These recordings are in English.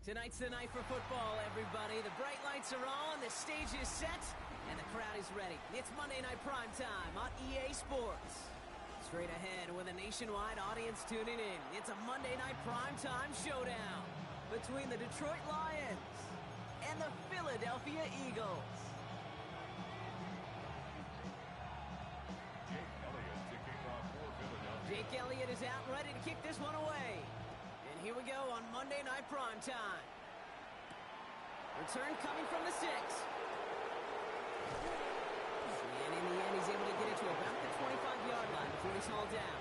Tonight's the night for football, everybody. The bright lights are on, the stage is set, and the crowd is ready. It's Monday Night Primetime on EA Sports. Straight ahead with a nationwide audience tuning in. It's a Monday Night Primetime showdown between the Detroit Lions and the Philadelphia Eagles. Jake Elliott is out and ready to kick this one away. And here we go on Monday Night Primetime. Return coming from the 6. And in the end, he's able to get it to about the 25-yard line before he's hauled down.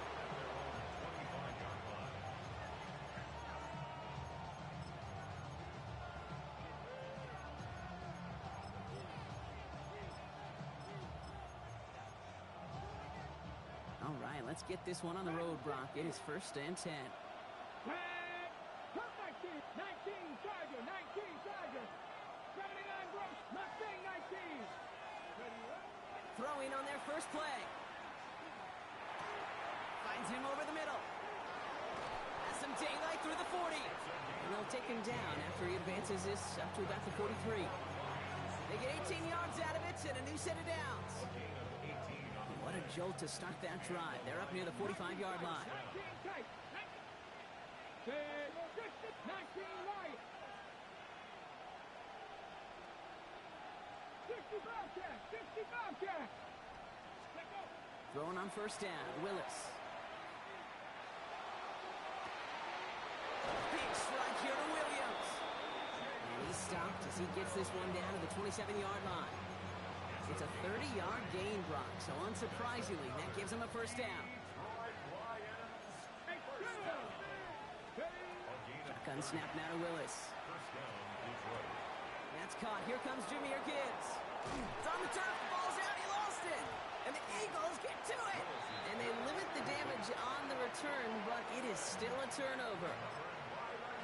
All right, let's get this one on the road, Brock. It is 1st and 10. 19 Chargers. 79 Gross, Mustang 19. Throwing on their first play. Finds him over the middle. Has some daylight through the 40. And they'll take him down after he advances this up to about the 43. They get 18 yards out of it and a new set of downs. What a jolt to start that drive. They're up near the 45-yard line. 19 Lions. 65 catch. Throwing on first down, Willis. Big strike here to Williams. And he's stopped as he gets this one down to the 27-yard line. It's a 30-yard gain, Brock, so unsurprisingly, that gives him a first down. Shotgun snap now to Willis. That's caught. Here comes Jameer Gibbs. It's on the turf. The ball's out. He lost it. And the Eagles get to it. And they limit the damage on the return, but it is still a turnover.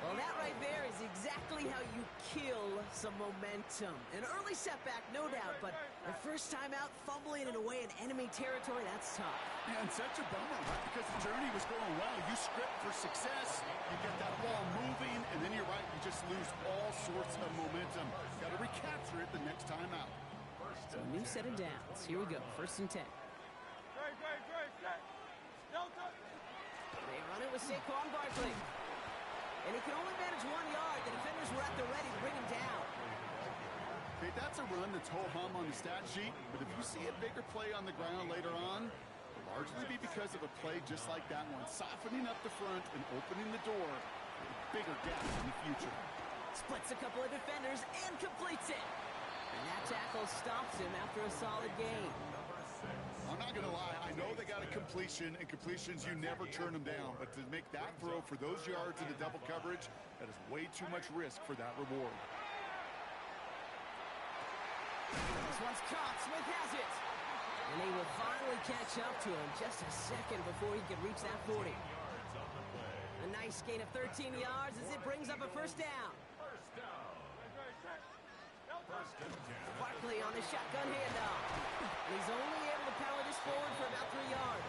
Well, that right there is exactly how you kill some momentum. An early setback, no doubt, but the first time out, fumbling it away in enemy territory, that's tough. Yeah, and such a bummer, right? Because the journey was going well. You script for success, you get that ball moving, and then you're right, you just lose all sorts of momentum. Got to recapture it the next time out. So a new set of downs. Here we go, 1st and 10. They run it with Saquon Barkley. And he can only manage 1 yard. The defenders were at the ready to bring him down. Okay, that's a run that's ho-hum on the stat sheet, but if you see a bigger play on the ground later on, it'll largely be because of a play just like that one, softening up the front and opening the door for bigger gaps in the future. Splits a couple of defenders and completes it. And that tackle stops him after a solid gain. I'm not going to lie, I know they got a completion, and completions, you never turn them down. But to make that throw for those yards in the double coverage, that is way too much risk for that reward. This one's caught. Smith has it. And he will finally catch up to him just a second before he can reach that 40. A nice gain of 13 yards as it brings up a first down. Barkley on the shotgun handoff. And he's only able to power this forward for about 3 yards.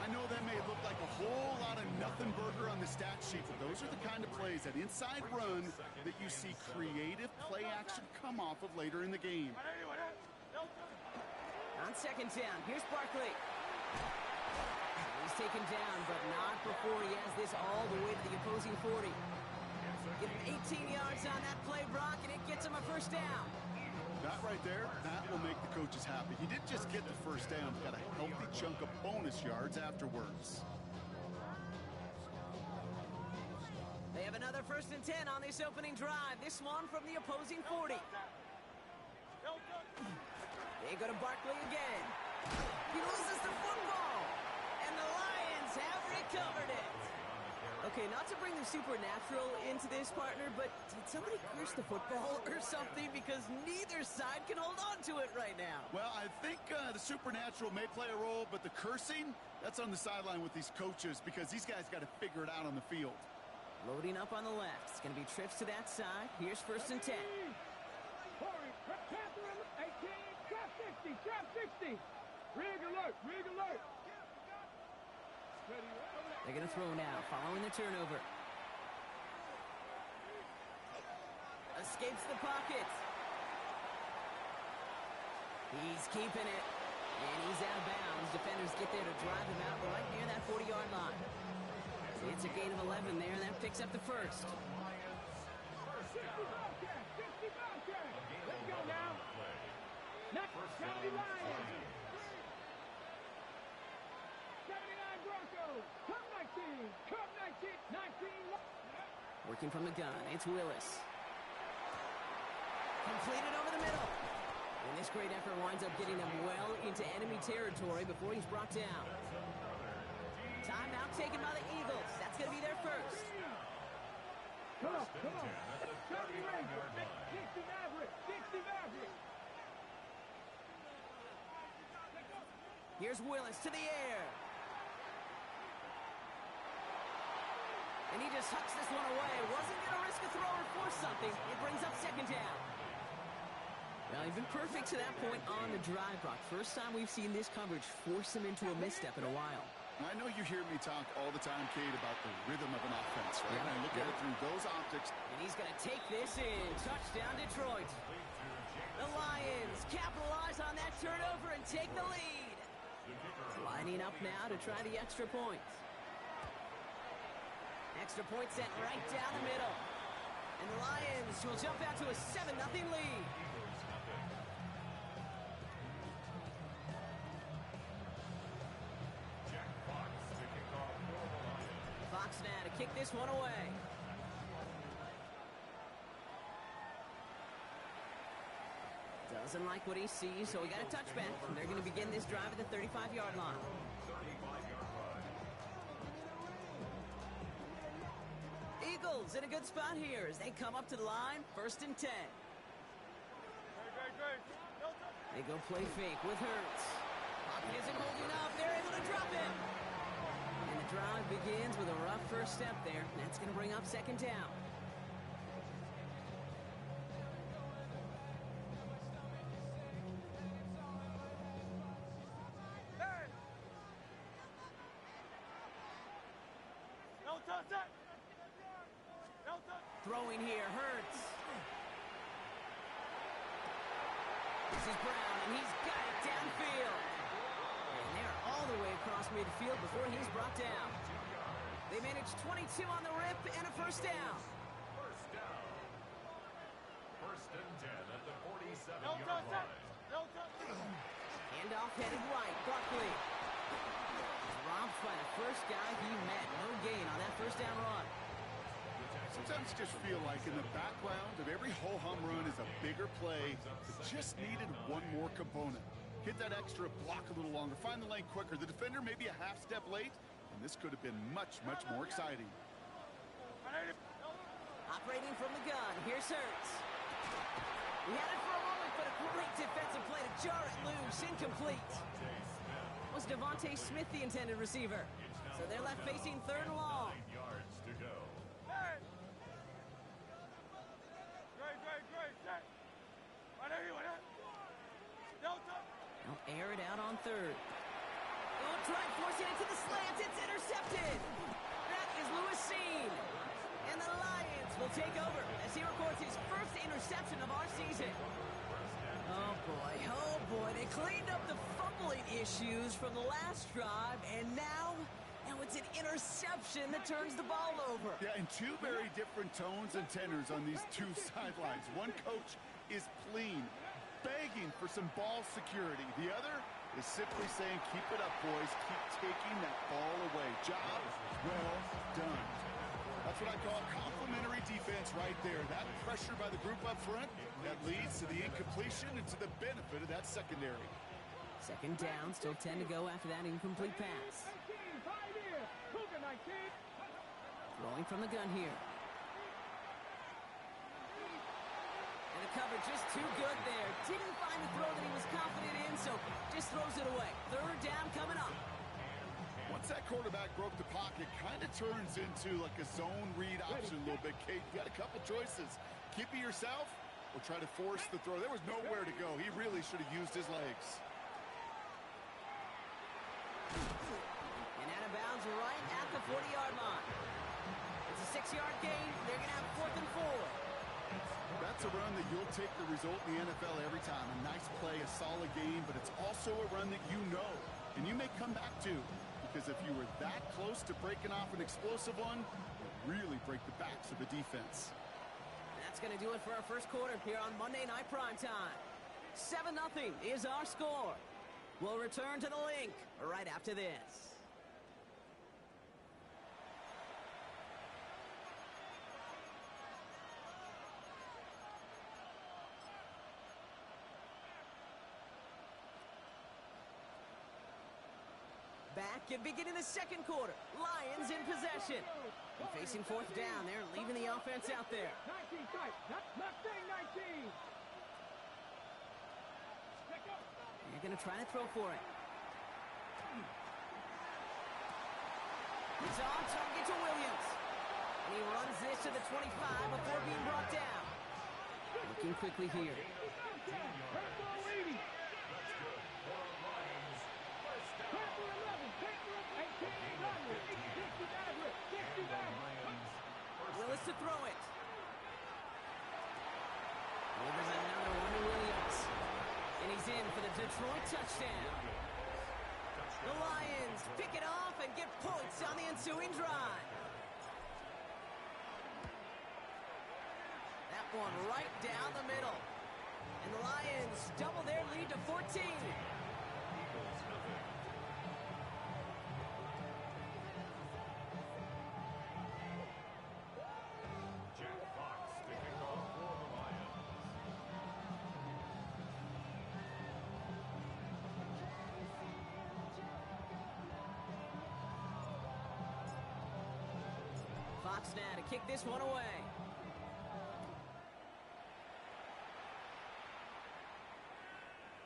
I know that may look like a whole lot of nothing burger on the stat sheet, but those are the kind of plays, that inside run, that you see creative play action come off of later in the game. On 2nd down, here's Barkley. He's taken down, but not before he has this all the way to the opposing 40. Give him 18 yards on that play, Brock, and it gets him a first down. That right there, that will make the coaches happy. He didn't just get the first down, he got a healthy chunk of bonus yards afterwards. They have another 1st and 10 on this opening drive. This one from the opposing 40. They go to Barkley again. He loses the football, and the Lions have recovered it. Okay, not to bring the supernatural into this, partner, but did somebody curse the football or something? Because neither side can hold on to it right now. Well, I think the supernatural may play a role, but the cursing, that's on the sideline with these coaches, because these guys got to figure it out on the field. Loading up on the left. It's going to be trips to that side. Here's 1st and 10. 18, trap 60. Rig alert. They're going to throw now, following the turnover. escapes the pocket. He's keeping it. And he's out of bounds. Defenders get there to drive him out right near that 40-yard line. It's a gain of 11 there, and that picks up the first. 50 Bobcats, 50 Bobcats. Let's go now. Next, 70 Lions. 79 Broncos. Cup 19. Cup 19. 19. Working from the gun, it's Willis. Completed over the middle. And this great effort winds up getting them well into enemy territory before he's brought down. Timeout taken by the Eagles. That's going to be their first. Come on. 60 Maverick. 60 Maverick. Here's Willis to the air. And he just hucks this one away. Wasn't going to risk a throw or force something. It brings up second down. Well, he's been perfect to that point on the drive, Brock. First time we've seen this coverage force him into a misstep in a while. I know you hear me talk all the time, Kate, about the rhythm of an offense, right? Yeah, And I look at it through those optics. And he's going to take this in. Touchdown, Detroit. The Lions capitalize on that turnover and take the lead. Lining up now to try the extra point. Extra point sent right down the middle. And the Lions will jump out to a 7-0 lead. Fox now to kick this one away. Doesn't like what he sees, so he got a touchback. And they're going to begin this drive at the 35-yard line. Eagles in a good spot here as they come up to the line, 1st and 10. They go play fake with Hurts. Pocket isn't holding up. They're able to drop him. And the drive begins with a rough first step there. That's going to bring up second down. Throwing here, Hurts. This is Brown, and he's got it downfield. And they're all the way across midfield before he's brought down. They managed 22 on the rip and a first down. First and 10 at the 47-yard line. Handoff headed right, Buckley. Dropped by the first guy he met. No gain on that first down run. Sometimes you just feel like in the background of every ho-hum run is a bigger play that just needed one more component. Hit that extra block a little longer, find the lane quicker. The defender may be a half step late, and this could have been much, much more exciting. Operating from the gun, here's Hurts. He had it for a moment, but a great defensive play to jar it loose, incomplete. Was Devontae Smith the intended receiver? So they're left facing 3rd and long. 9 yards to go. They'll air it out on 3rd. They'll try forcing it to the slants. It's intercepted. That is Lewis Seen. And the Lions will take over as he records his first interception of our season. Oh boy, they cleaned up the fumbling issues from the last drive, and now it's an interception that turns the ball over. Yeah, and two very different tones and tenors on these two sidelines. One coach is pleading, begging for some ball security. The other is simply saying, keep it up, boys. Keep taking that ball away. Job well done. That's what I call complimentary defense right there. That pressure by the group up front, that leads to the incompletion and to the benefit of that secondary. Second down, still 10 to go after that incomplete pass. Throwing from the gun here. And the cover just too good there. Didn't find the throw that he was confident in, so just throws it away. 3rd down coming up. Once that quarterback broke the pocket, kind of turns into like a zone read option a little bit, Kate. You got a couple choices. Keep it yourself or try to force the throw. There was nowhere to go. He really should have used his legs. And out of bounds right at the 40-yard line. It's a 6-yard gain. They're going to have 4th and 4. That's a run that you'll take the result in the NFL every time. A nice play, a solid game, but it's also a run that you know, and you may come back to, because if you were that close to breaking off an explosive one, it really break the backs of the defense. That's going to do it for our first quarter here on Monday Night Primetime. 7-0 is our score. We'll return to the link right after this. Back and beginning the second quarter. Lions in possession. And facing fourth down, they're leaving the offense out there. 19 tight. Not saying 19. Check up. You're going to try to throw for it. It's on target to Williams. And he runs this to the 25 before being brought down. Looking quickly here. Willis to throw it. Well, there's another one to Williams. And he's in for the Detroit touchdown. The Lions pick it off and get points on the ensuing drive. That one right down the middle. And the Lions double their lead to 14. Fox now to kick this one away.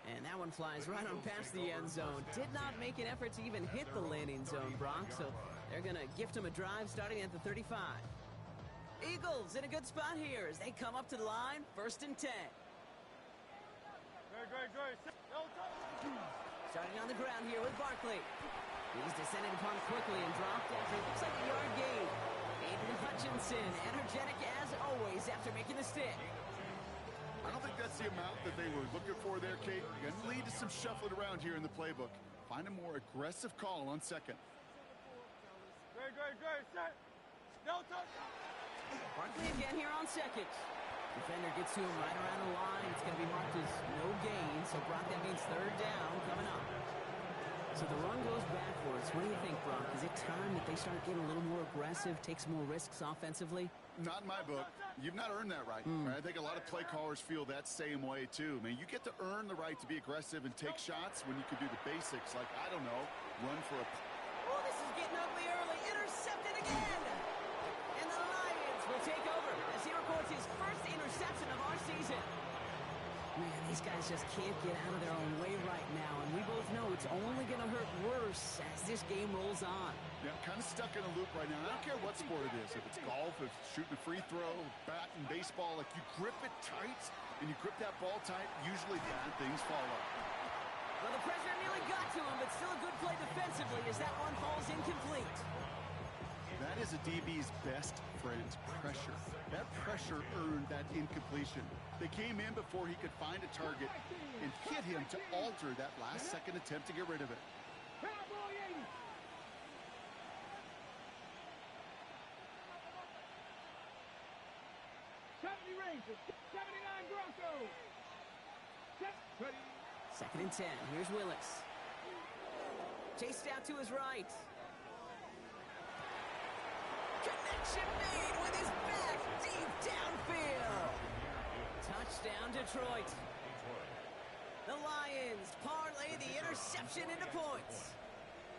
And that one flies right on past the end zone. Did not make an effort to even hit the landing zone, Brock, so they're going to gift him a drive starting at the 35. Eagles in a good spot here as they come up to the line, 1st and 10. Great. Starting on the ground here with Barkley. He's descended upon quickly and dropped after it looks like a yard gain. Aiden Hutchinson, energetic as always after making the stick. I don't think that's the amount that they were looking for there, Kate. Going to lead to some shuffling around here in the playbook. Find a more aggressive call on second. Great. Set. No touch. Barkley again here on second. Defender gets to him right around the line. It's going to be marked as no gain, so Brock, that means 3rd down coming up. So the run goes backwards. What do you think, Brock? Is it time that they start getting a little more aggressive, take some more risks offensively? Not in my book. You've not earned that right. I think a lot of play callers feel that same way, too. I mean, you get to earn the right to be aggressive and take shots when you can do the basics, like, I don't know, run for a... Oh, this is getting ugly early. Intercepted again. And the Lions will take over as he records his first interception of our season. Man, these guys just can't get out of their own way right now, and we both know it's only going to hurt worse as this game rolls on. Yeah, kind of stuck in a loop right now. I don't care what sport it is. If it's golf, if it's shooting a free throw, bat and baseball, like you grip it tight and you grip that ball tight, usually bad things follow. Well, the pressure nearly got to him, but still a good play defensively as that one falls incomplete. That is a DB's best friend, pressure. That pressure earned that incompletion. They came in before he could find a target and hit him to alter that last-second attempt to get rid of it. Cowboy 80. Rangers. 79 Broncos. Ready. 2nd and 10. Here's Willis. Chased out to his right. Connection made with his back deep downfield. Touchdown, Detroit. The Lions parlay the interception into points.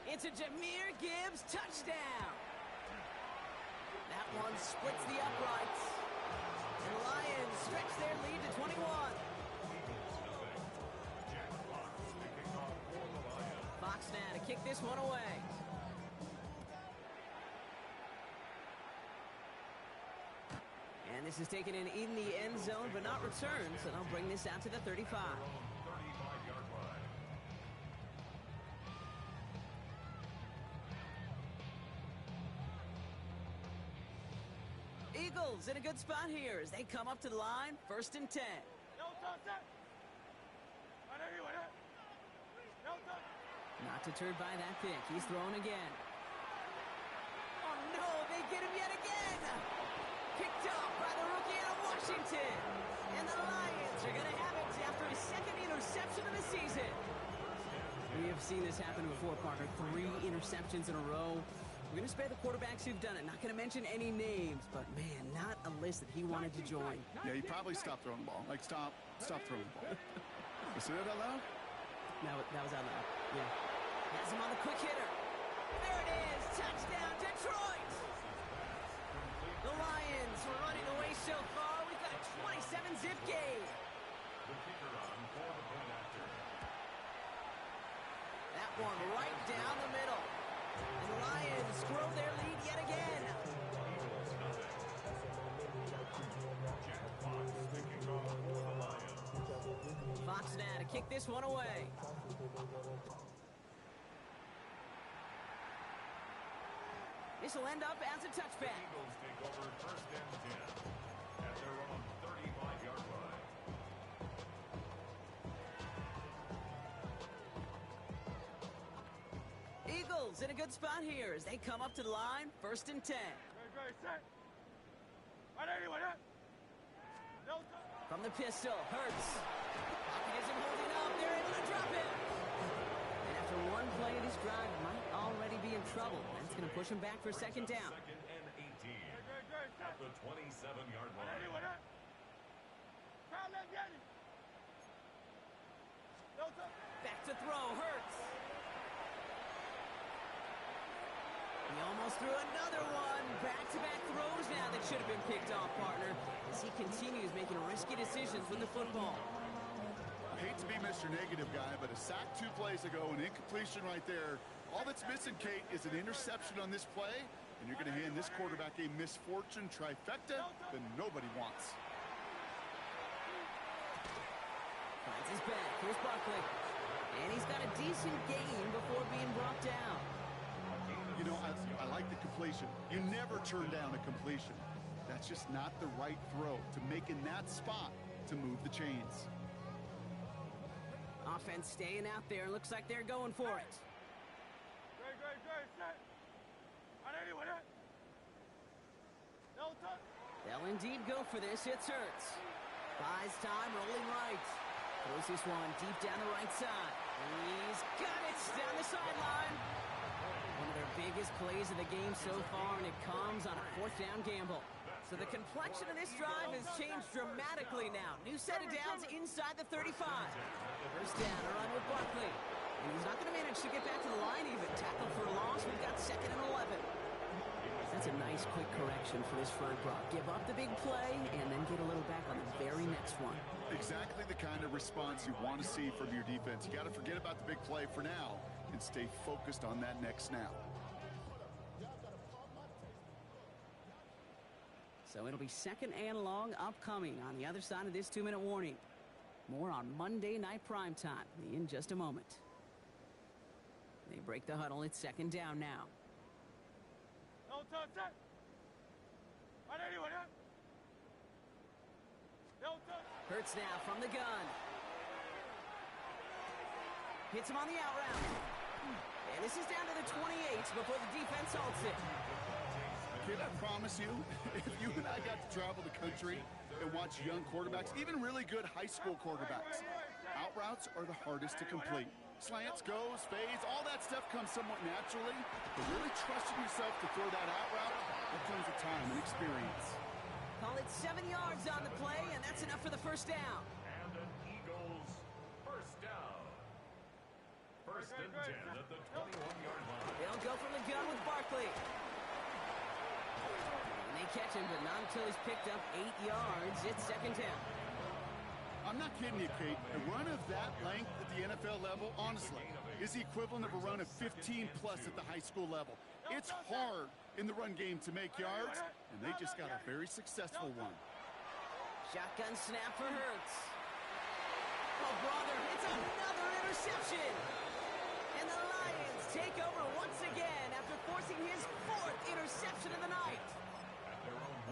It's a Jahmyr Gibbs touchdown. That one splits the uprights. And the Lions stretch their lead to 21. Fox now to kick this one away. And this is taken in the end zone, but not returned, so they'll bring this out to the 35. Eagles in a good spot here as they come up to the line, 1st and 10. Not deterred by that pick. He's throwing again. Oh, no, they get him yet again. Picked up by the rookie out of Washington. And the Lions are going to have it after his 2nd interception of the season. We have seen this happen before, Parker. 3 interceptions in a row. We're going to spare the quarterbacks who've done it. Not going to mention any names, but, man, not a list that he wanted to join. Yeah, he probably stopped throwing the ball. Like, stop throwing the ball. You see that out loud? That was out loud. Yeah. Has him on the quick hitter. There it is. Touchdown, Detroit. The Lions were running away so far. We've got a 27-zip game. The kicker on for the point after. That one right down the middle. And the Lions grow their lead yet again. Jack Fox kicking off for the Lions. Fox now to kick this one away. This will end up as a touchback. Eagles take over 1st and 10 at their own 35-yard line. Eagles in a good spot here as they come up to the line, 1st and 10. From the pistol, Hurts. Pocket isn't holding up. They're able to drop him. And after one play of this drive, might already be in trouble. That's going to push him back for 2nd down. 2nd and 18 at the 27-yard line. Back to throw, Hurts. He almost threw another one. Back-to-back throws now that should have been picked off, partner, as he continues making risky decisions with the football. I hate to be Mr. Negative guy, but a sack 2 plays ago, an incompletion right there. All that's missing, Kate, is an interception on this play, and you're going to hand this quarterback a misfortune trifecta that nobody wants. Finds his back. Here's Barkley. And he's got a decent gain before being brought down. You know, I like the completion. You never turn down a completion. That's just not the right throw to make in that spot to move the chains. Offense staying out there. Looks like they're going for it. They'll indeed go for this. It's Hurts. Buys time, rolling right. Throws this one deep down the right side. He's got it down the sideline. One of their biggest plays of the game so far, and it comes on a 4th down gamble. So the complexion of this drive has changed dramatically now. New set of downs inside the 35. 1st down, a run with Barkley. And he's not going to manage to get back to the line even. Tackle for a loss. We've got 2nd and 11. That's a nice quick correction for this front row. Give up the big play and then get a little back on the very next one. Exactly the kind of response you want to see from your defense. You got to forget about the big play for now and stay focused on that next snap. So it'll be 2nd and long upcoming on the other side of this 2-minute warning. More on Monday Night Primetime in just a moment. They break the huddle. It's 2nd down now. Hurts now from the gun. Hits him on the out route. And this is down to the 28 before the defense halts it. Kid, I promise you, if you and I got to travel the country and watch young quarterbacks, even really good high school quarterbacks, out routes are the hardest to complete. Slants, goes, fades, all that stuff comes somewhat naturally, but really trusting yourself to throw that out route, that comes with time and experience. Call it 7 yards on the play, and that's enough for the 1st down. And an Eagles 1st down. 1st and 10 at the 21-yard line. They'll go from the gun with Barkley. And they catch him, but not until he's picked up 8 yards. It's 2nd down. I'm not kidding you, Kate. A run of that length at the NFL level, honestly, is the equivalent of a run of 15-plus at the high school level. It's hard in the run game to make yards, and they just got a very successful one. Shotgun snap for Hurts. Oh, brother, it's another interception. And the Lions take over once again after forcing his 4th interception of the night.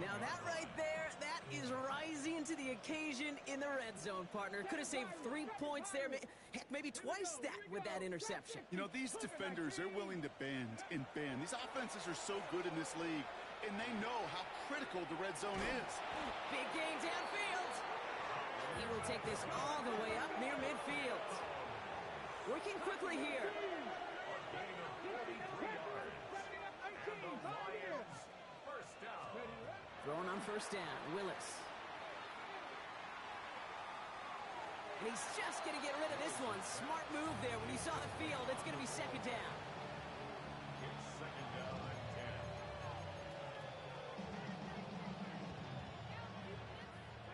Now that right there, that is rising to the occasion in the red zone, partner. Could have saved 3 points there. Heck, maybe twice that with that interception. You know, these defenders, they're willing to bend and bend. These offenses are so good in this league, and they know how critical the red zone is. Big game downfield. And he will take this all the way up near midfield. Working quickly here. Throwing on first down, Willis. And he's just going to get rid of this one. Smart move there when he saw the field. It's going to be second down. It's second down and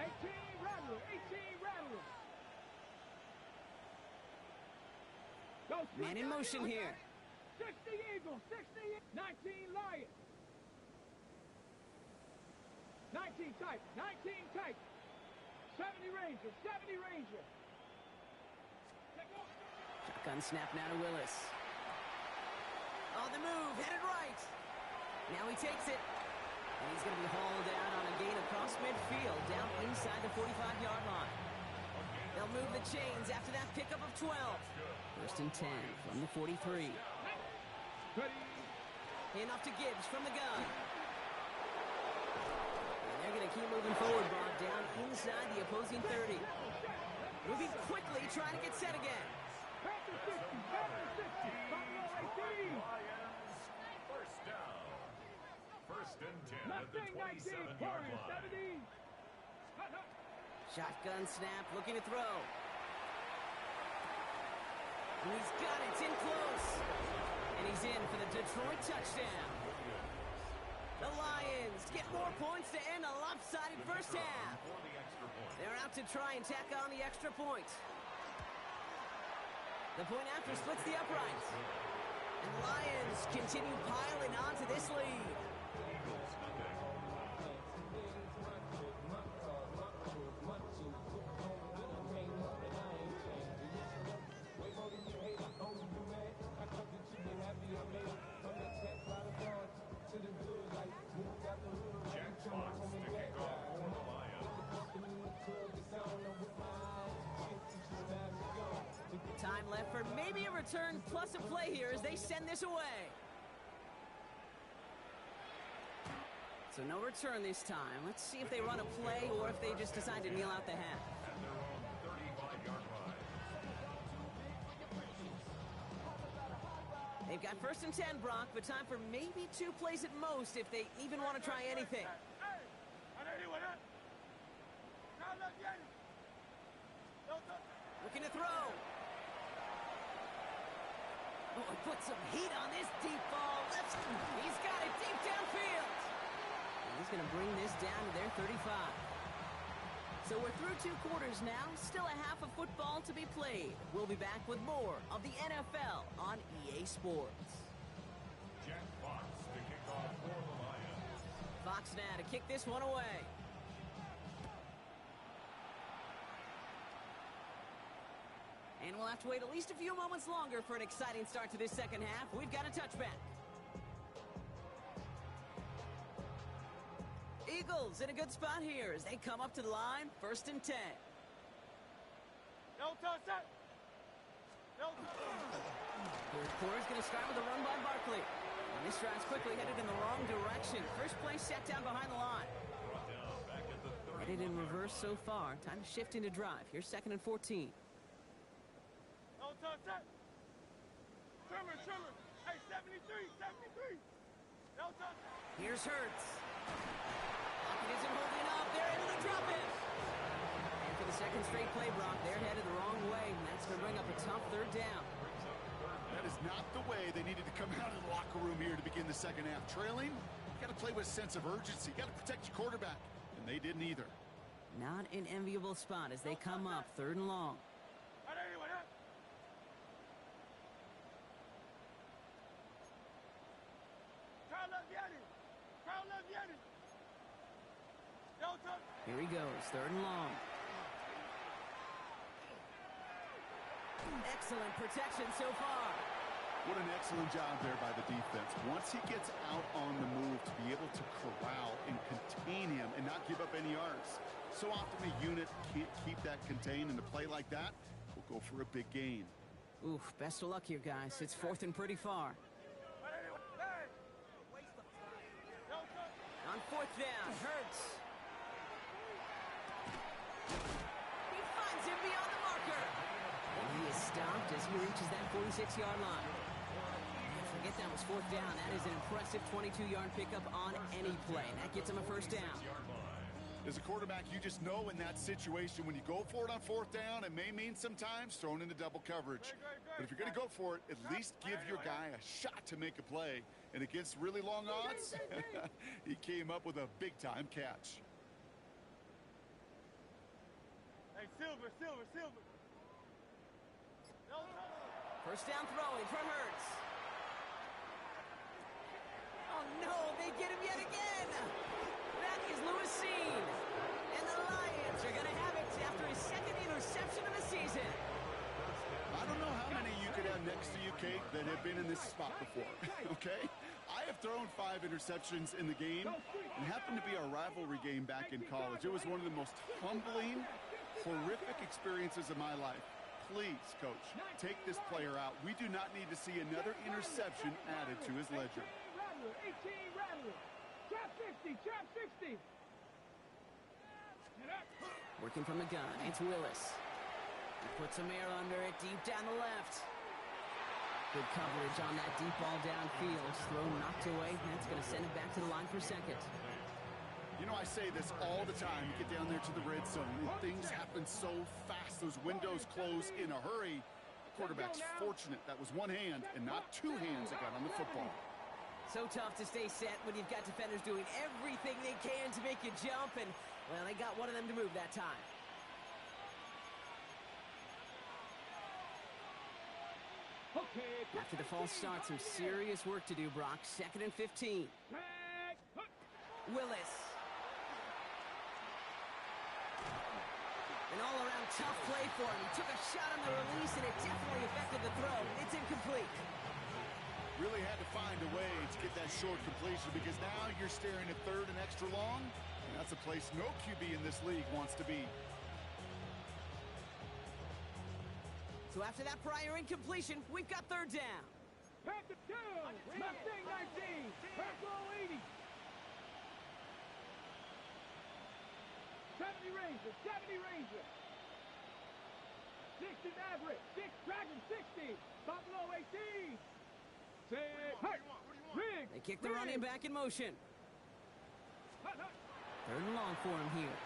10. 18 Rattler, 18 Rattler. Man in motion here. 60 Eagles, 60, 19 Lions. 19 tight, 19 tight. 70 Rangers, 70 Rangers. Shotgun snap now to Willis. On the move, headed right. Now he takes it. And he's going to be hauled down on a gain across midfield, down inside the 45-yard line. They'll move the chains after that pickup of 12. First and 10 from the 43. Handoff to Gibbs from the gun. And they're going to keep moving forward, Bob, down inside the opposing 30. Moving quickly, trying to get set again. First down. First and 10 at the 27-yard line. Shotgun snap, looking to throw. And he's got it, it's in close. And he's in for the Detroit touchdown. The Lions get more points to end a lopsided first half. They're out to try and tack on the extra point. The point after splits the uprights. And the Lions continue piling onto this lead. Time left for maybe a return plus a play here as they send this away. So no return this time. Let's see if they run a play or if they just decide to kneel out the half. At their own 35-yard line. They've got first and 10, Brock, but time for maybe 2 plays at most if they even want to try anything. Looking to throw. Oh, he put some heat on this deep ball. He's got it deep downfield. And he's going to bring this down to their 35. So we're through 2 quarters now. Still a half of football to be played. We'll be back with more of the NFL on EA Sports. Jack Fox to kick off for the Lions. Fox now to kick this one away. And we'll have to wait at least a few moments longer for an exciting start to this second half. We've got a touchback. Eagles in a good spot here as they come up to the line. First and 10. No touch that. No Third quarter's going to start with a run by Barkley. And this drive's quickly headed in the wrong direction. First play set down behind the line. Brought down back at the 30. Headed in reverse so far. Time to shift into drive. Here's second and 14. No touch that. Trimmer. Hey, 73. No touch. Here's Hurts. Lockett isn't holding up. They're able to drop it. And for the second straight play, Brock, they're headed the wrong way. And that's going to bring up a tough third down. That is not the way they needed to come out of the locker room here to begin the second half. Trailing, you got to play with a sense of urgency. You got to protect your quarterback. And they didn't either. Not an enviable spot as they come up third and long. Here he goes, third and long. Excellent protection so far. What an excellent job there by the defense. Once he gets out on the move, to be able to corral and contain him and not give up any yards. So often a unit can't keep that contained, and a play like that will go for a big gain. Oof, best of luck here, guys. It's fourth and pretty far. On fourth down, Hurts. He finds him beyond the marker. And he is stopped as he reaches that 46-yard line. Forget that was fourth down. That is an impressive 22-yard pickup on any play. That gets him a first down. As a quarterback, you just know in that situation when you go for it on fourth down, it may mean sometimes thrown into double coverage. But if you're going to go for it, at least give your guy a shot to make a play. And against really long odds, he came up with a big-time catch. Hey, Silver. First down throwing for Hurts. Oh, no, they get him yet again. That is Lewis Seen. And the Lions are going to have it after his second interception of the season. I don't know how many you could have next to you, Kate, that have been in this spot before, okay? I have thrown 5 interceptions in the game. It happened to be our rivalry game back in college. It was one of the most humbling, horrific experiences of my life. Please, Coach, take this player out. We do not need to see another interception added to his ledger. 18 Rattler. Trap 60. Working from the gun, it's Willis. He puts some air under it, deep down the left. Good coverage on that deep ball downfield. Throw knocked away. That's going to send it back to the line for second. You know, I say this all the time. You get down there to the red zone, and things happen so fast. Those windows close in a hurry. The quarterback's fortunate that was one hand and not two hands that got on the football. So tough to stay set when you've got defenders doing everything they can to make you jump, and, well, they got one of them to move that time. After the false start, some serious work to do, Brock. 2nd and 15. Willis. An all-around tough play for him. He took a shot on the release, and it definitely affected the throw. It's incomplete. Really had to find a way to get that short completion, because now you're staring at third and extra long. And that's a place no QB in this league wants to be. So after that prior incompletion, we've got third down. Panther 2. Mustang 19. Purple 80. 70 Ranger. 60 Maverick. 6 Dragon 60. Buffalo 18. 6. Rig. They kick the running back in motion. Third and long for him here.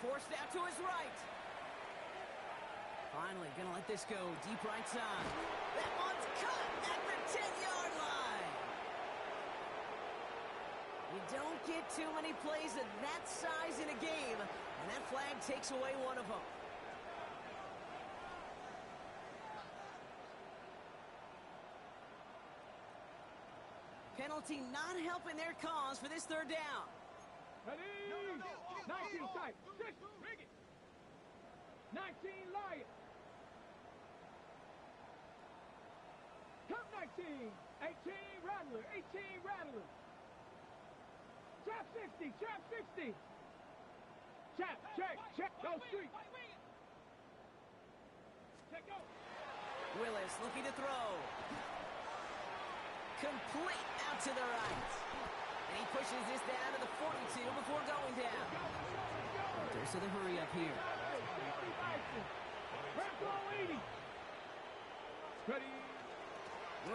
Forced out to his right. Finally, gonna let this go. Deep right side. That one's cut at the 10-yard line. You don't get too many plays of that size in a game, and that flag takes away one of them. Penalty not helping their cause for this third down. Ready? 19 tight. 6. Rig it. 19 Lions. Come 19. 18 Rattler. Trap 60. Check. Go street. Check go. Willis looking to throw. Complete out to the right. And he pushes this down to the 42 before going down. There's the hurry up here. Ready.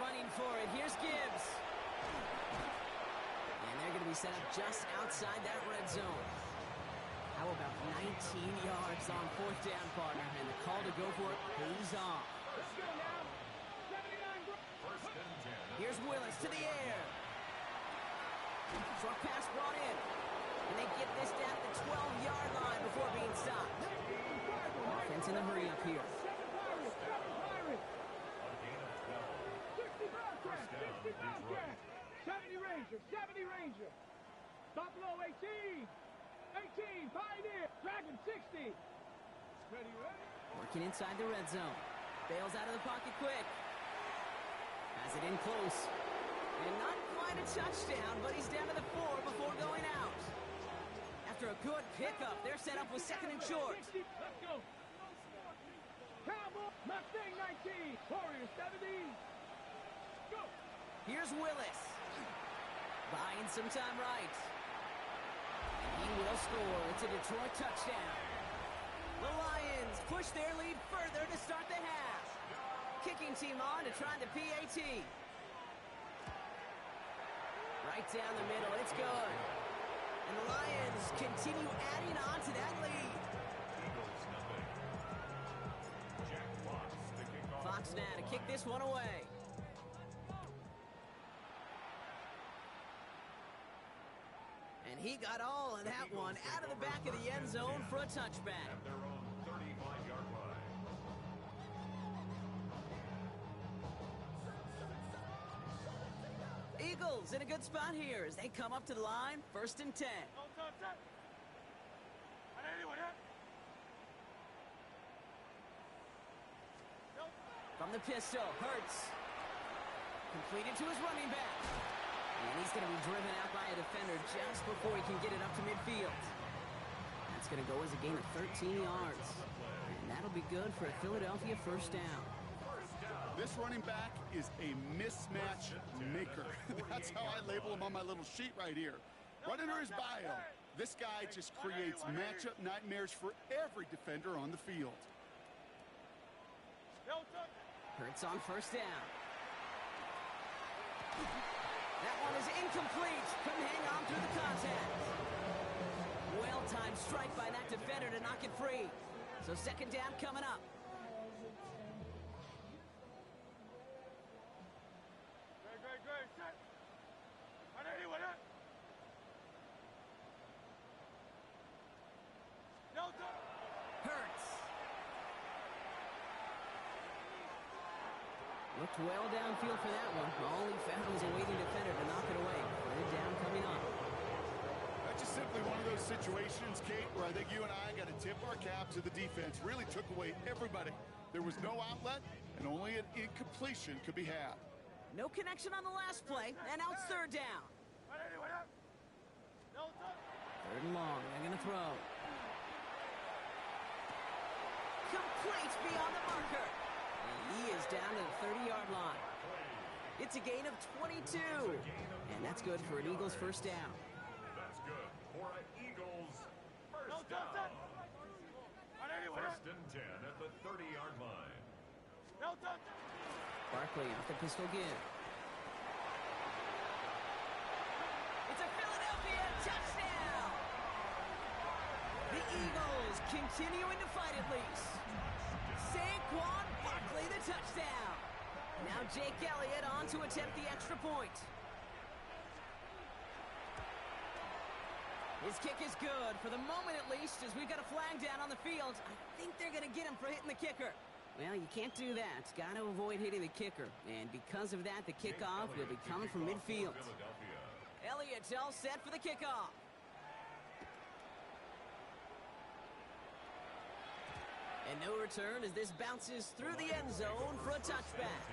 Running for it. Here's Gibbs. And they're going to be set up just outside that red zone. How about 19 yards on fourth down, partner? And the call to go for it pays off. Let's go now. 79. Here's Willis to the air. Short pass brought in. And they get this down to the 12-yard line before being stopped. Offense in the hurry up here. 70 Ranger. Buffalo 18. Pioneer. Dragon 60. Ready. Working inside the red zone. Bails out of the pocket quick. Has it in close. And not quite a touchdown, but he's down to the 4 before going out. After a good pickup, they're set up with 2nd and short. Let's go. Cowboy, Mustang 19, Warrior 17. Go. Here's Willis. Buying some time right. And he will score. It's a Detroit touchdown. The Lions push their lead further to start the half. Kicking team on to try the PAT. Right down the middle. It's good. And the Lions continue adding on to that lead. Fox now to kick this one away. And he got all of that one out of the back of the end zone for a touchback. At their own 35-yard line. Eagles in a good spot here as they come up to the line, 1st and 10. From the pistol, Hurts. Completed to his running back. And he's going to be driven out by a defender just before he can get it up to midfield. That's going to go as a gain of 13 yards. And that'll be good for a Philadelphia 1st down. This running back is a mismatch maker. That's how I label him on my little sheet right here. Right under his bio, this guy just creates matchup nightmares for every defender on the field. Hurts on 1st down. That one is incomplete. Couldn't hang on through the contact. Well-timed strike by that defender to knock it free. So 2nd down coming up. Hurts. Looked well downfield for that one. All he found was a waiting defender to knock it away. 3rd down coming up. That's just simply one of those situations, Kate, where I think you and I got to tip our cap to the defense. Really took away everybody. There was no outlet, and only an incompletion could be had. No connection on the last play, and now it's 3rd down. 3rd and long. They're going to throw. Complete beyond the marker. And he is down to the 30-yard line. It's a gain of 22. And that's good for an Eagles 1st down. That's good for an Eagles 1st down. 1st and 10 at the 30-yard line. Barkley off the pistol give. It's a Philadelphia touchdown! The Eagles continuing to fight at least. Saquon Barkley the touchdown. Now Jake Elliott on to attempt the extra point. His kick is good, for the moment at least, as we've got a flag down on the field. I think they're going to get him for hitting the kicker. Well, you can't do that. Got to avoid hitting the kicker. And because of that, the kickoff will be coming from midfield. Elliott's all set for the kickoff. And no return as this bounces through the end zone for a touchback.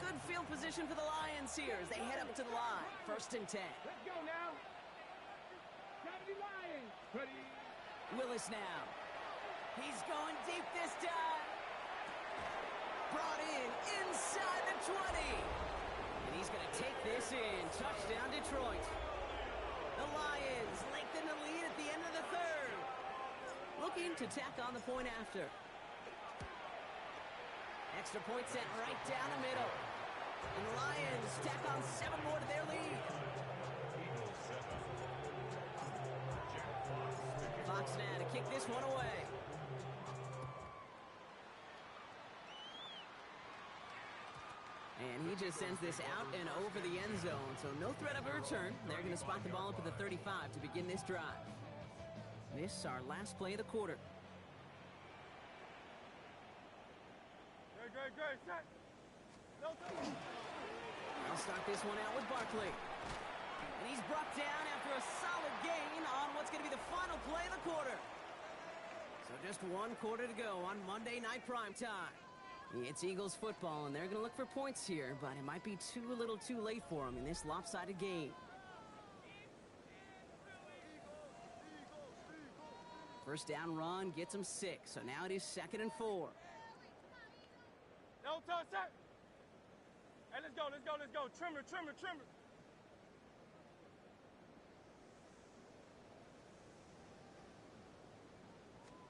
Good field position for the Lions here as they head up to the line. 1st and 10. Let's go now. 70 Lions. Ready. Willis now. He's going deep this time. Brought in inside the 20. And he's going to take this in. Touchdown, Detroit. The Lions lengthen the lead at the end of the 3rd. Looking to tack on the point after. Extra point sent right down the middle. And the Lions tack on 7 more to their lead. Fox now to kick this one away. And he just sends this out and over the end zone, so no threat of a return. They're going to spot the ball up at the 35 to begin this drive. This is our last play of the quarter. Good. Set. I'll start this one out with Barkley. And he's brought down after a solid gain on what's going to be the final play of the quarter. just one quarter to go on Monday Night Primetime. It's Eagles football, and they're going to look for points here, but it might be too little too late for them in this lopsided game. First down run gets them 6, so now it is 2nd and 4. No touch, sir. Hey, let's go. Trimmer.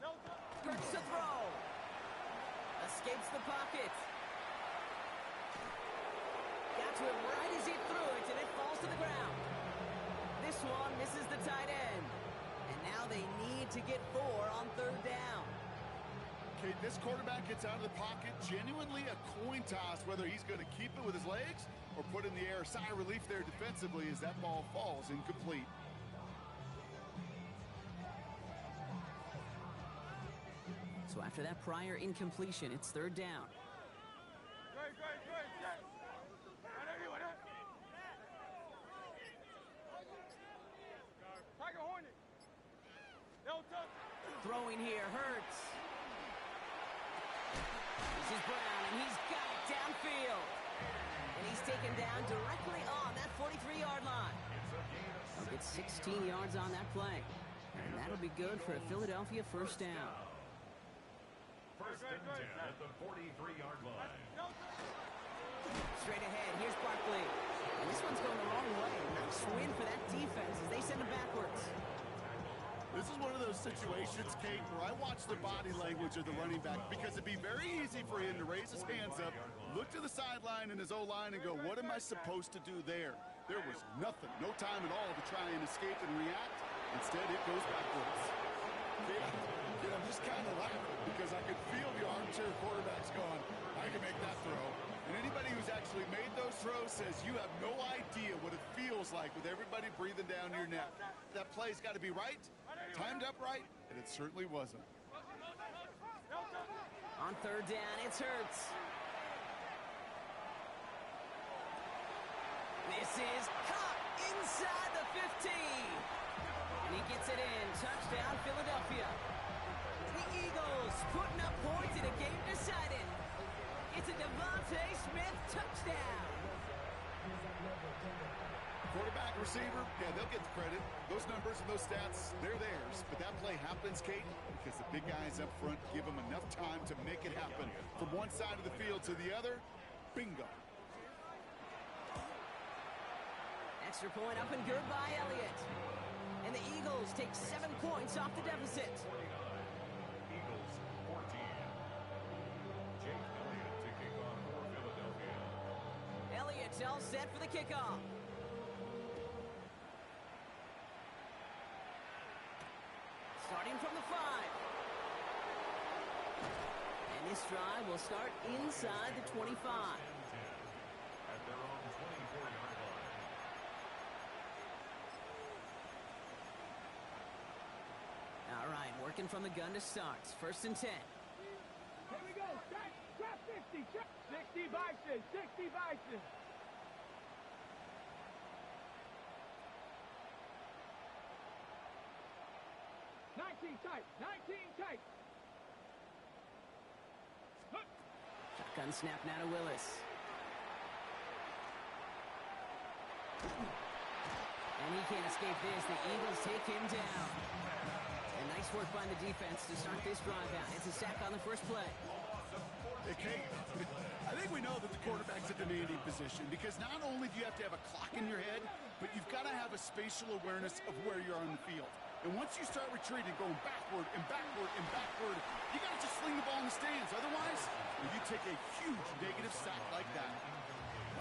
No touch. Hurts to throw. Escapes the pocket. Got to him right as he threw it, and it falls to the ground. This one misses the tight end. And now they need to get 4 on 3rd down. Okay, this quarterback gets out of the pocket, genuinely a coin toss whether he's going to keep it with his legs or put in the air. Sigh of relief there defensively as that ball falls incomplete. So after that prior incompletion, it's 3rd down. Great. Tiger Hornet. No touch. Throwing here hurts. This is Brown, and he's got it downfield. And he's taken down directly on that 43-yard line. He'll get 16 yards on that play. And that'll be good for a Philadelphia first down. First and 10 at the 43-yard line. Straight ahead, here's Barkley. And this one's going the wrong way. Nice win for that defense as they send him backwards. This is one of those situations, Kate, where I watch the body language of the running back because it'd be very easy for him to raise his hands up, look to the sideline in his O-line and go, what am I supposed to do there? There was nothing, no time at all to try and escape and react. Instead, it goes backwards. Kate, I'm just kind of laughing because I could feel the armchair quarterbacks going, I can make that throw. And anybody who's actually made those throws says you have no idea what it feels like with everybody breathing down your neck. That play's got to be right, timed up right, and it certainly wasn't. On 3rd down, it's Hurts. This is caught inside the 15. And he gets it in. Touchdown, Philadelphia. The Eagles putting up points in a game decided. It's a Devontae Smith touchdown. Quarterback, receiver, yeah, they'll get the credit. Those numbers and those stats, they're theirs. But that play happens, Kate, because the big guys up front give them enough time to make it happen. From one side of the field to the other, bingo. Extra point up and good by Elliott. And the Eagles take 7 points off the deficit. Eagles 14. Jake Elliott to kick off for Philadelphia. Elliott's all set for the kickoff. Starting from the 5. And this drive will start inside the 25. At their own 24-yard line. All right, working from the gun to start. 1st and 10. Here we go. Trap 60. 60 Bison. 60 Bison. Tight. Shotgun snap now to Willis. And he can't escape this. The Eagles take him down. And nice work by the defense to start this drive out. It's a sack on the first play. Okay, I think we know that the quarterback's a demanding position because not only do you have to have a clock in your head, but you've got to have a spatial awareness of where you are on the field. And once you start retreating, going backward and backward and backward, you got to just sling the ball in the stands. Otherwise, you take a huge negative sack like that.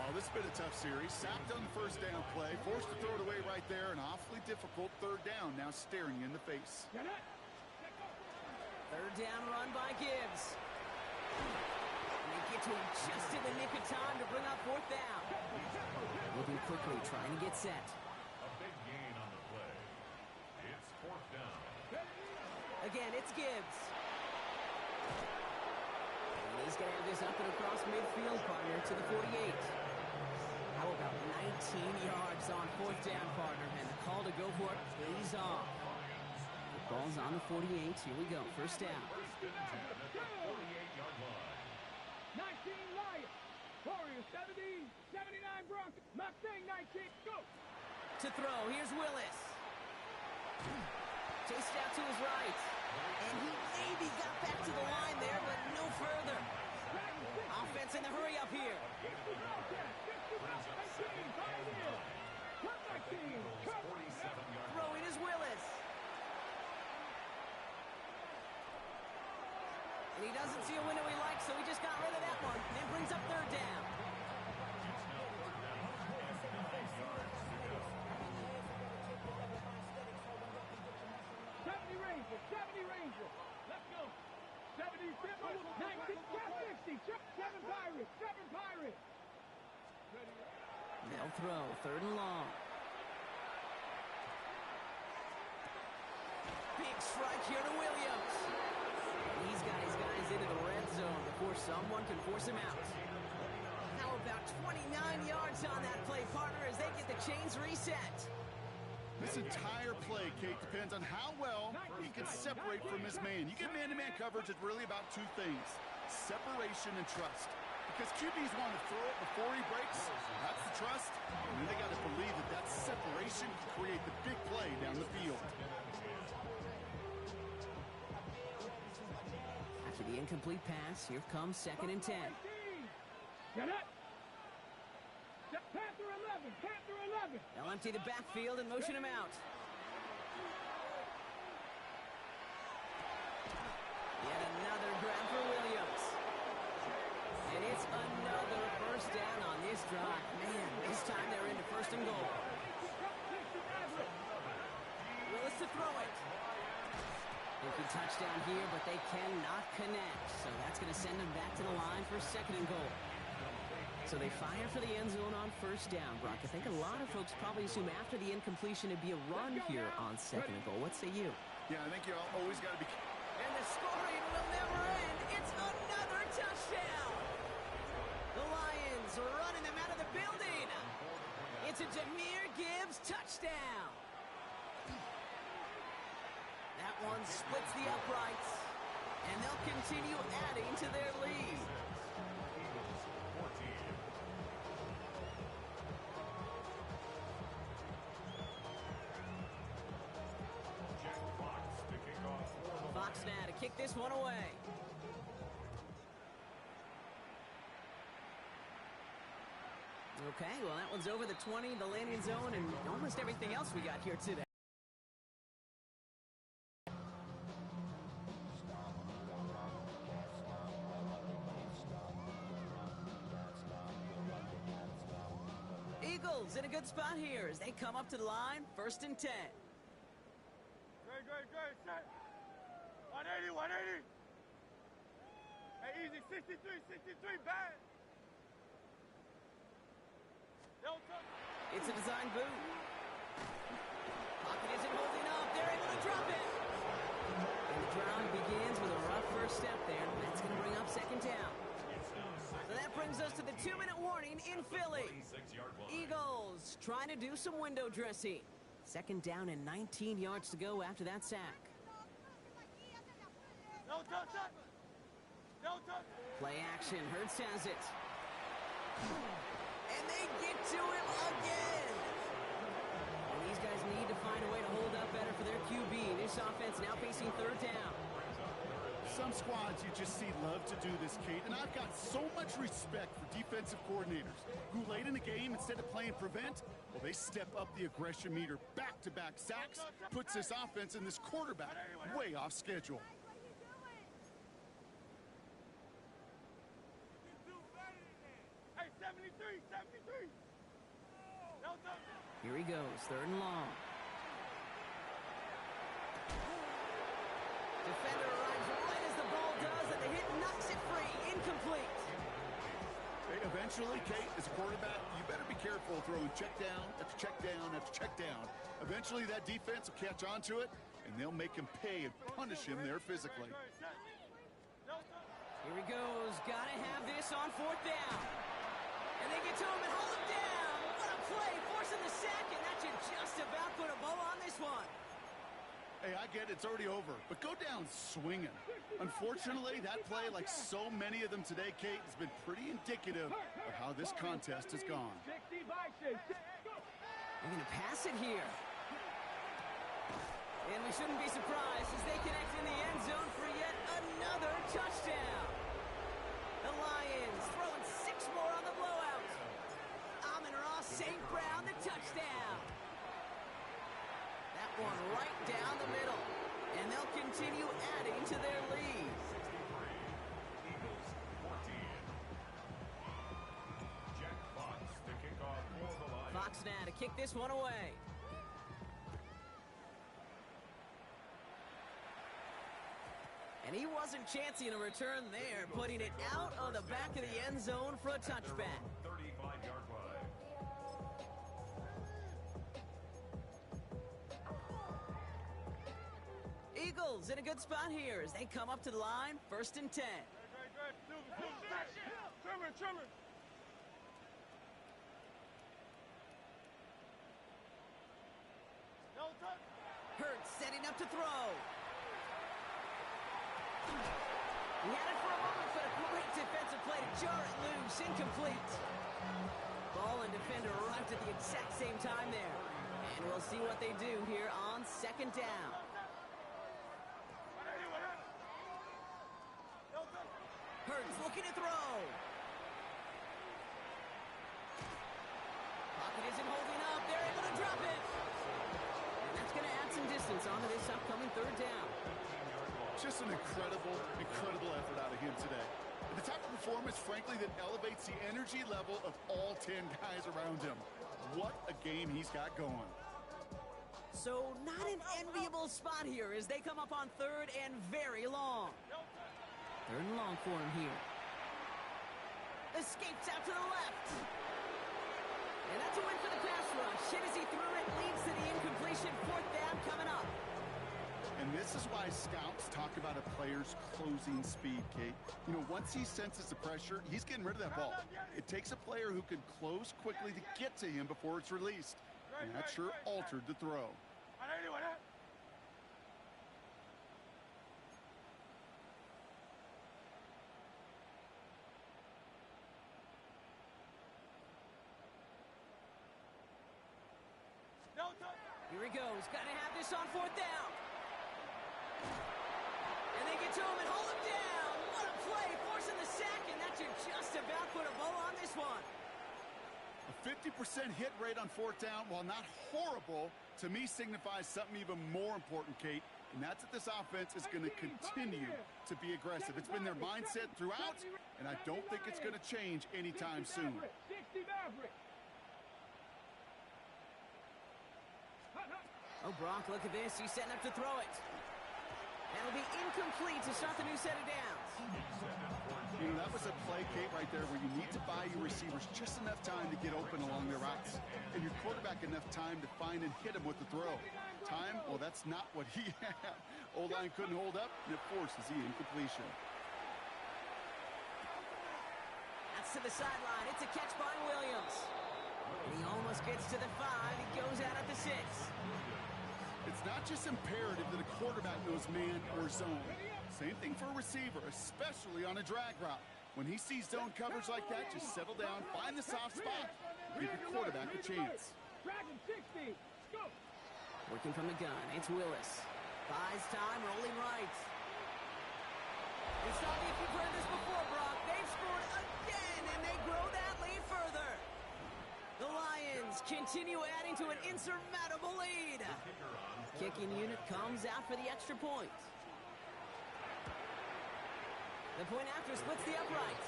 Oh, this has been a tough series. Sacked on the first down play, forced to throw it away right there, an awfully difficult 3rd down now staring you in the face. 3rd down run by Gibbs. And they get to him just in the nick of time to bring up 4th down. Moving quickly, trying to get set. A big gain on the play. It's 4th down. Again, it's Gibbs. And he's going to have this up and across midfield, partner, to the 48. How about 19 yards on 4th down, partner? And the call to go for it pays off. The ball ball's on the 48. Here we go. First down. First and 10 at the 48-yard line. 19 Lions. Warriors 70, 79 Broncos. Mustang 19. Go. To throw, here's Willis. Chased out to his right. And he maybe got back to the line there, but no further. Offense in the hurry up here. Throwing is Willis. And he doesn't see a window he likes, so he just got rid of that one. And brings up third down. Rangers. Let's go. 70, 19, 60. 7 Pirates. 7 Pirates. They'll throw. Third and long. Big strike here to Williams. He's got his guys into the red zone before someone can force him out. How about 29 yards on that play, partner, as they get the chains reset? This entire play, Kate, depends on how well he can separate from his man. You get man-to-man coverage, it's really about two things, separation and trust. Because QBs want to throw it before he breaks, that's the trust. And then they got to believe that that separation can create the big play down the field. After the incomplete pass, here comes 2nd and 10. Get it! Panther 11! Panther 11! They'll empty the backfield and motion him out. Yet another grab for Williams. And it's another first down on this drive. Man, this time they're into first and goal. Willis to throw it. Looking touchdown here, but they cannot connect. So that's going to send them back to the line for 2nd and goal. So they fire for the end zone on first down, Brock. I think a lot of folks probably assume after the incompletion it'd be a run here on 2nd and goal. What say you? Yeah, I think you always got to be... And the scoring will never end. It's another touchdown. The Lions are running them out of the building. It's a Jahmyr Gibbs touchdown. That one splits the uprights, and they'll continue adding to their lead. Fox now to kick this one away. Okay, well, that one's over the 20, the landing zone, and almost everything else we got here today. Eagles in a good spot here as they come up to the line, 1st and 10. Great, set. 180, 180. Hey, easy, 63, bad. It's a design boot. Pocket isn't holding up. They're able to drop it. And the drive begins with a rough first step there. That's going to bring up 2nd down. So that brings us to the 2-minute warning in Philly. Eagles trying to do some window dressing. 2nd down and 19 yards to go after that sack. No touch. Play action. Hurts has it. And they get to him again. And these guys need to find a way to hold up better for their QB. This offense now facing 3rd down. Some squads you just see love to do this, Kate, and I've got so much respect for defensive coordinators who late in the game, instead of playing prevent, well, they step up the aggression meter. Back-to-back sacks puts this offense and this quarterback way off schedule. Hey, 73. No touch. Here he goes, 3rd and long. Defender arrives right as the ball does, and the hit knocks it free. Incomplete. Hey, eventually, Kate, as a quarterback, you better be careful throwing check down after check down after check down. Eventually, that defense will catch on to it, and they'll make him pay and punish him there physically. Here he goes. Gotta have this on 4th down. And they get to him and hold him down. What a play, forcing the sack, and that should just about put a bow on this one. Hey, I get it's already over, but go down swinging. Unfortunately, that play, like so many of them today, Kate, has been pretty indicative of how this contest has gone. 60 by 6. They're going to pass it here. And we shouldn't be surprised as they connect in the end zone for yet another touchdown. The Lions throwing 6 more on the blowout. Amon-Ra St. Brown, the touchdown. That one right down the middle. And they'll continue adding to their lead. Eagles 14. Jack Fox to kick off for the Lions. Fox now to kick this one away. And he wasn't chancing a return there, putting it out of the back of the end zone for a touchback. 35-yard line. Eagles in a good spot here as they come up to the line, 1st and 10. Trimmer. Hurts setting up to throw. He had it for a moment, but a great defensive play to jar it loose, incomplete. Ball and defender arrived at the exact same time there. And we'll see what they do here on 2nd down. Hurts looking to throw. Pocket isn't holding up. They're able to drop it. And that's going to add some distance onto this upcoming 3rd down. Just an incredible effort out of him today. The type of performance, frankly, that elevates the energy level of all 10 guys around him. What a game he's got going. So not an enviable spot here as they come up on 3rd and very long. 3rd and long for him here. Escapes out to the left. And that's a win for the pass rush. Hit as he threw it, leads to the incompletion. 4th down coming up. And this is why scouts talk about a player's closing speed, Kate. You know, once he senses the pressure, he's getting rid of that ball. It takes a player who can close quickly to get to him before it's released. And that sure altered the throw. Here he goes. Got to have this on 4th down. And they get to him and hold him down. What a play, forcing the sack, and that should just about put a bow on this one. A 50% hit rate on 4th down, while not horrible, to me signifies something even more important, Kate. And that's that this offense is going to continue to be aggressive. It's been their mindset throughout, and I don't think it's going to change anytime soon. 60 Maverick. Oh, Brock, look at this. He's setting up to throw it. That'll be incomplete to start the new set of downs. You know, that was a play, Kate, right there where you need to buy your receivers just enough time to get open along their routes. And your quarterback enough time to find and hit him with the throw. Time? Well, that's not what he had. O-line couldn't hold up, and it forces the incompletion. That's to the sideline. It's a catch by Williams. And he almost gets to the 5. He goes out at the 6. It's not just imperative that a quarterback knows man or zone. Same thing for a receiver, especially on a drag route. When he sees zone coverage like that, just settle down, find the soft spot, give your quarterback a chance. Dragon 60. Go. Working from the gun, it's Willis. Buys time, rolling right. It's not if you've heard this before, Brock. They've scored again, and they grow that lead further. The Lions continue adding to an insurmountable lead. Kicking unit comes out for the extra point. The point after splits the upright.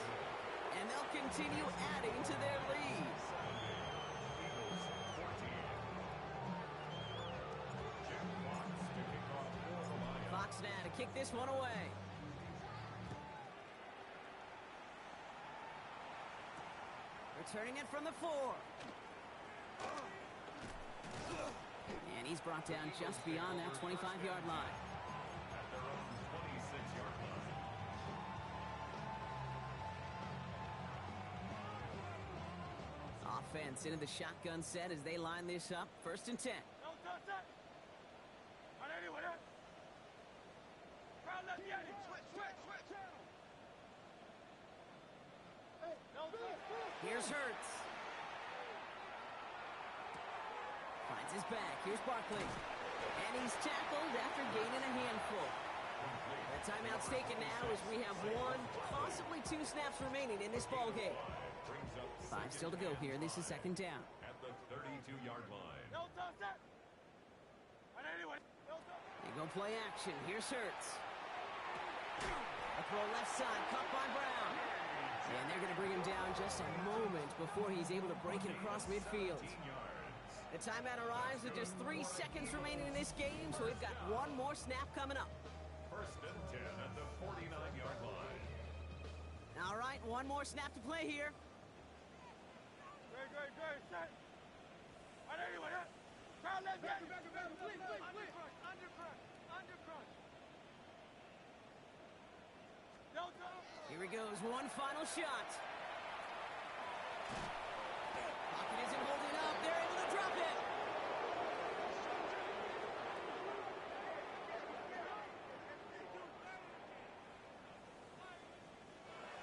And they'll continue adding to their lead. Fox now to kick this one away. Returning it from the 4. And he's brought down just beyond that 25-yard line. At their own 26-yard line. Offense into the shotgun set as they line this up. 1st and 10. No touch that. On anyway, Here's Hurts. Finds his back. Here's Barkley. And he's tackled after gaining a handful. The timeout's taken now as we have 1, possibly 2 snaps remaining in this ball game. 5 still to go here. This is second down. At the 32-yard line. They go play action. Here's Hurts. A throw left side, caught by Brown. And they're going to bring him down just a moment before he's able to break it across midfield. 15 yards. The timeout arrives with just 3 seconds remaining in this game, so we've got 1 more snap coming up. First and 10 at the 49-yard line. All right, 1 more snap to play here. Here he goes, 1 final shot. Pocket isn't holding up. They're able to drop it.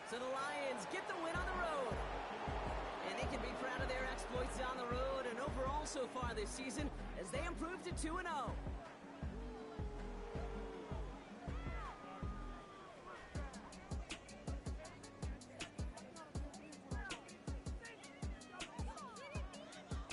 So the Lions get the win on the road. And they can be proud of their exploits on the road and overall so far this season as they improve to 2-0.